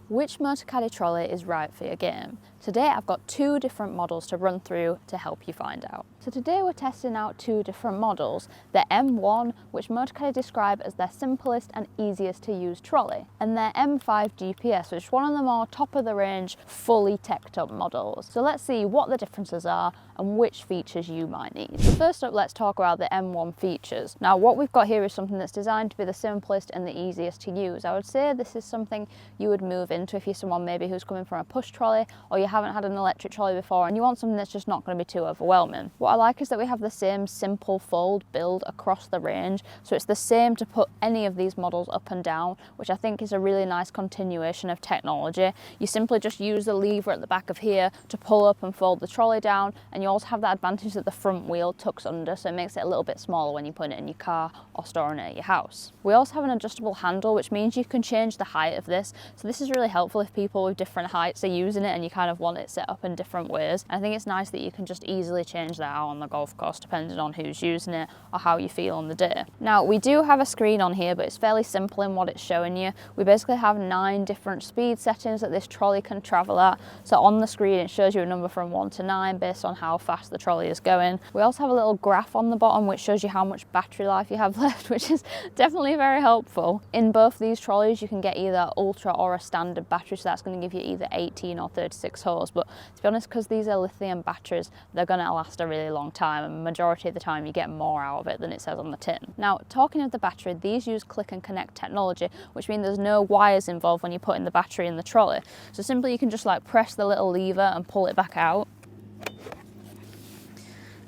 Which Motocaddy trolley is right for your game? Today I've got two different models to run through to help you find out. So today we're testing out two different models, the M1, which Motocaddy describe as their simplest and easiest to use trolley, and their M5 GPS, which is one of the more top of the range, fully teched up models. So let's see what the differences are and which features you might need. So first up, let's talk about the M1 features. Now what we've got here is something that's designed to be the simplest and the easiest to use. I would say this is something you would move into if you're someone maybe who's coming from a push trolley, or you haven't had an electric trolley before and you want something that's just not going to be too overwhelming. What I like is that we have the same simple fold build across the range, so it's the same to put any of these models up and down, which I think is a really nice continuation of technology. You simply just use the lever at the back of here to pull up and fold the trolley down, and you also have that advantage that the front wheel tucks under, so it makes it a little bit smaller when you put it in your car or storing it at your house. We also have an adjustable handle, which means you can change the height of this, so this is really helpful if people with different heights are using it and you kind of want it set up in different ways. And I think it's nice that you can just easily change that out on the golf course depending on who's using it or how you feel on the day. Now we do have a screen on here, but it's fairly simple in what it's showing you. We basically have 9 different speed settings that this trolley can travel at. So on the screen it shows you a number from 1 to 9 based on how fast the trolley is going. We also have a little graph on the bottom which shows you how much battery life you have left, which is definitely very helpful. In both these trolleys you can get either ultra or a standard battery, so that's going to give you either 18 or 36 holes, but to be honest, because these are lithium batteries, they're going to last a really long time, and majority of the time you get more out of it than it says on the tin. Now talking of the battery, these use click and connect technology, which means there's no wires involved when you're putting the battery in the trolley, so simply you can just like press the little lever and pull it back out.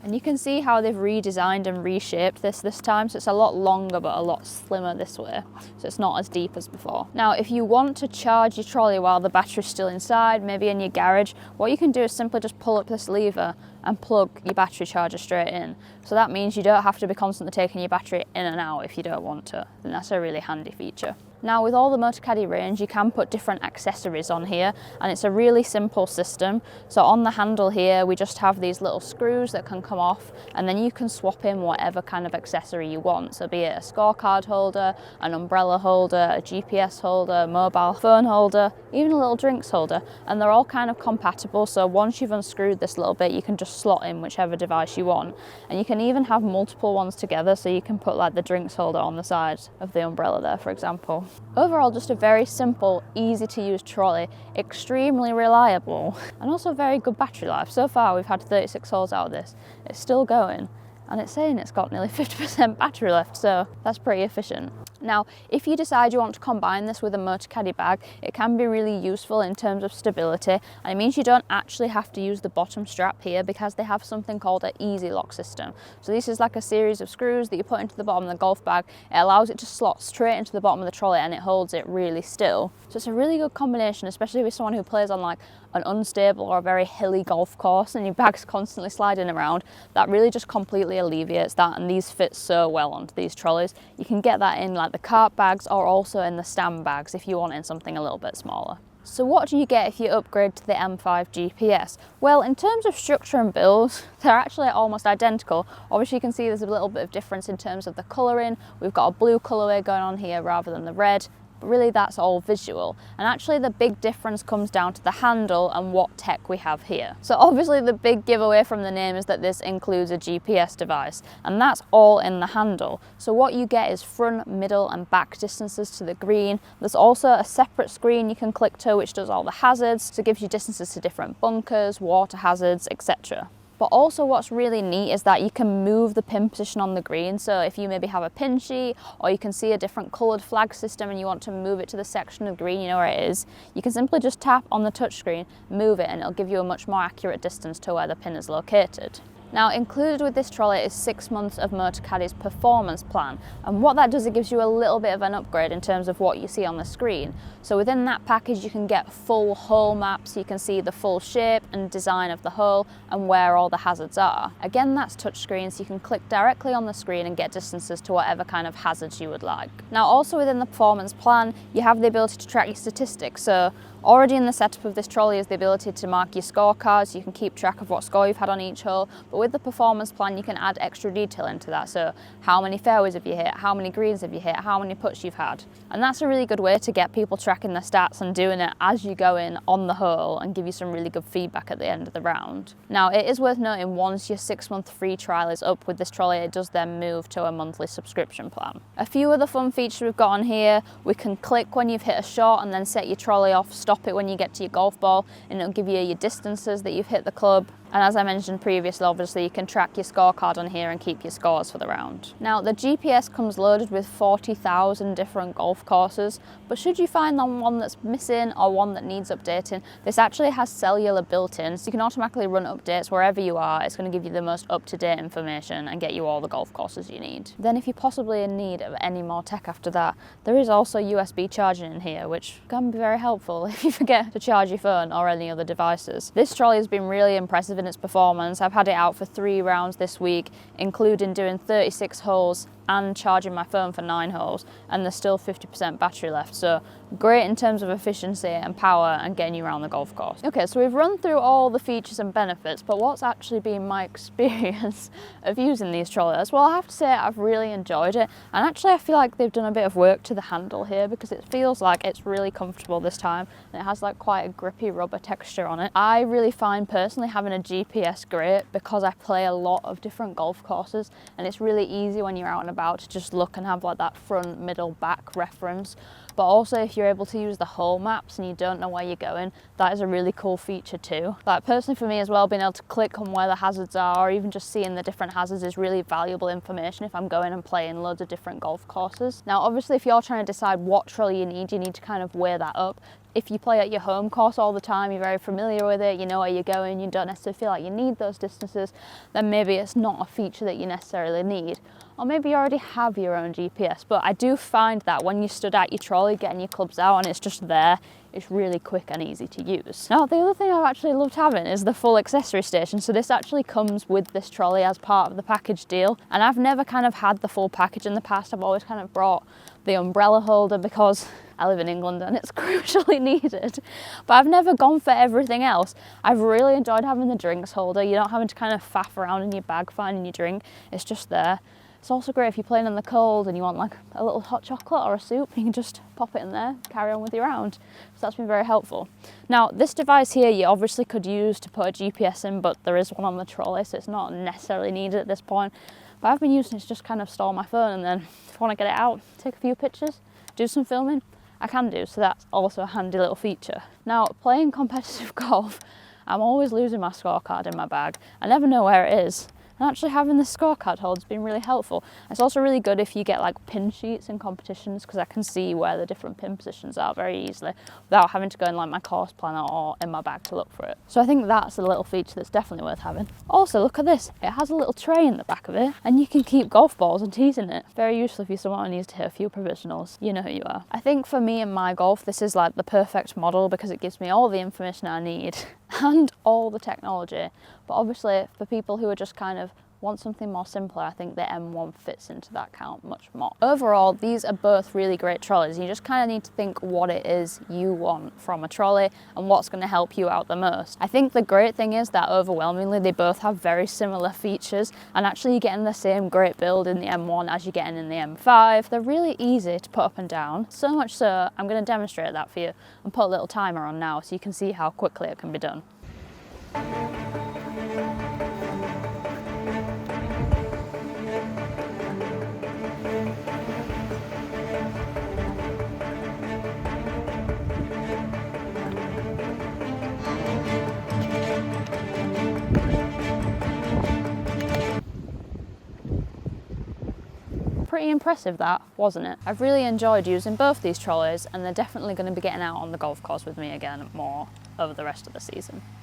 And you can see how they've redesigned and reshaped this time, so it's a lot longer but a lot slimmer this way, so it's not as deep as before. Now if you want to charge your trolley while the battery's still inside, maybe in your garage, what you can do is simply just pull up this lever and plug your battery charger straight in. So that means you don't have to be constantly taking your battery in and out if you don't want to, and that's a really handy feature. Now with all the Motocaddy range you can put different accessories on here, and it's a really simple system. So on the handle here we just have these little screws that can come off, and then you can swap in whatever kind of accessory you want. So be it a scorecard holder, an umbrella holder, a GPS holder, mobile phone holder, even a little drinks holder, and they're all kind of compatible. So once you've unscrewed this little bit you can just slot in whichever device you want, and you can even have multiple ones together, so you can put like the drinks holder on the side of the umbrella there, for example. Overall, just a very simple, easy to use trolley, extremely reliable, and also very good battery life. So far we've had 36 holes out of this, it's still going, and it's saying it's got nearly 50% battery left, so that's pretty efficient. Now, if you decide you want to combine this with a Motocaddy bag, it can be really useful in terms of stability, and it means you don't actually have to use the bottom strap here because they have something called an easy lock system. So this is like a series of screws that you put into the bottom of the golf bag. It allows it to slot straight into the bottom of the trolley and it holds it really still. So it's a really good combination, especially with someone who plays on like an unstable or a very hilly golf course and your bag's constantly sliding around. That really just completely alleviates that, and these fit so well onto these trolleys. You can get that in like the cart bags or also in the stand bags if you want in something a little bit smaller. So what do you get if you upgrade to the M5 GPS? Well, in terms of structure and build, they're actually almost identical. Obviously you can see there's a little bit of difference in terms of the colouring. We've got a blue colourway going on here rather than the red. But really that's all visual, and actually the big difference comes down to the handle and what tech we have here. So obviously the big giveaway from the name is that this includes a GPS device, and that's all in the handle. So what you get is front, middle and back distances to the green. There's also a separate screen you can click to which does all the hazards, so it gives you distances to different bunkers, water hazards, etc. But also what's really neat is that you can move the pin position on the green. So if you maybe have a pin sheet, or you can see a different coloured flag system and you want to move it to the section of green you know where it is, you can simply just tap on the touchscreen, move it, and it'll give you a much more accurate distance to where the pin is located. Now included with this trolley is 6 months of Motocaddy's performance plan, and what that does, it gives you a little bit of an upgrade in terms of what you see on the screen. So within that package you can get full hole maps, you can see the full shape and design of the hole and where all the hazards are. Again, that's touchscreen, so you can click directly on the screen and get distances to whatever kind of hazards you would like. Now also within the performance plan you have the ability to track your statistics. So already in the setup of this trolley is the ability to mark your scorecards, so you can keep track of what score you've had on each hole, but with the performance plan, you can add extra detail into that. So how many fairways have you hit? How many greens have you hit? How many putts you've had? And that's a really good way to get people tracking their stats and doing it as you go in on the hole and give you some really good feedback at the end of the round. Now, it is worth noting, once your 6-month free trial is up with this trolley, it does then move to a monthly subscription plan. A few other fun features we've got on here: we can click when you've hit a shot and then set your trolley off, stop it when you get to your golf ball, and it'll give you your distances that you've hit the club. And as I mentioned previously, obviously you can track your scorecard on here and keep your scores for the round. Now, the GPS comes loaded with 40,000 different golf courses, but should you find one that's missing or one that needs updating, this actually has cellular built in, so you can automatically run updates wherever you are. It's going to give you the most up-to-date information and get you all the golf courses you need. Then if you're possibly in need of any more tech after that, there is also USB charging in here, which can be very helpful if you forget to charge your phone or any other devices. This trolley has been really impressive in its performance. I've had it out for 3 rounds this week, including doing 36 holes and charging my phone for 9 holes, and there's still 50% battery left, so great in terms of efficiency and power and getting you around the golf course. Okay, so we've run through all the features and benefits, but what's actually been my experience of using these trolleys? Well, I have to say I've really enjoyed it, and actually I feel like they've done a bit of work to the handle here, because it feels like it's really comfortable this time, and it has like quite a grippy rubber texture on it. I really find personally having a GPS great, because I play a lot of different golf courses, and it's really easy when you're out and about to just look and have like that front, middle, back reference. But also, if you're able to use the hole maps and you don't know where you're going, that is a really cool feature too. Like personally for me as well, being able to click on where the hazards are, or even just seeing the different hazards, is really valuable information if I'm going and playing loads of different golf courses. Now obviously, if you're trying to decide what trolley you need to kind of weigh that up. If you play at your home course all the time, you're very familiar with it, you know where you're going, you don't necessarily feel like you need those distances, then maybe it's not a feature that you necessarily need. Or maybe you already have your own GPS, but I do find that when you stood at your trolley getting your clubs out and it's just there, it's really quick and easy to use. Now, the other thing I've actually loved having is the full accessory station. So this actually comes with this trolley as part of the package deal. And I've never kind of had the full package in the past. I've always kind of brought the umbrella holder because I live in England and it's crucially needed. But I've never gone for everything else. I've really enjoyed having the drinks holder. You're not having to kind of faff around in your bag finding your drink. It's just there. It's also great if you're playing in the cold and you want like a little hot chocolate or a soup, you can just pop it in there, carry on with your round. So that's been very helpful. Now, this device here, you obviously could use to put a GPS in, but there is one on the trolley, so it's not necessarily needed at this point. But I've been using it to just kind of store my phone, and then if I want to get it out, take a few pictures, do some filming, I can do. So that's also a handy little feature. Now, playing competitive golf, I'm always losing my scorecard in my bag. I never know where it is. And actually having this scorecard holder has been really helpful. It's also really good if you get like pin sheets in competitions, because I can see where the different pin positions are very easily without having to go in like my course planner or in my bag to look for it. So I think that's a little feature that's definitely worth having. Also, look at this. It has a little tray in the back of it, and you can keep golf balls and tees in it. Very useful if you're someone who needs to hit a few provisionals. You know who you are. I think for me and my golf, this is like the perfect model, because it gives me all the information I need and all the technology. But obviously for people who are just kind of want something more simpler, I think the M1 fits into that count much more. Overall, these are both really great trolleys. You just kind of need to think what it is you want from a trolley and what's going to help you out the most. I think the great thing is that overwhelmingly they both have very similar features, and actually you're getting the same great build in the M1 as you're getting in the M5. They're really easy to put up and down, so much so I'm going to demonstrate that for you and put a little timer on now so you can see how quickly it can be done. Pretty impressive that, wasn't it? I've really enjoyed using both these trolleys, and they're definitely going to be getting out on the golf course with me again more over the rest of the season.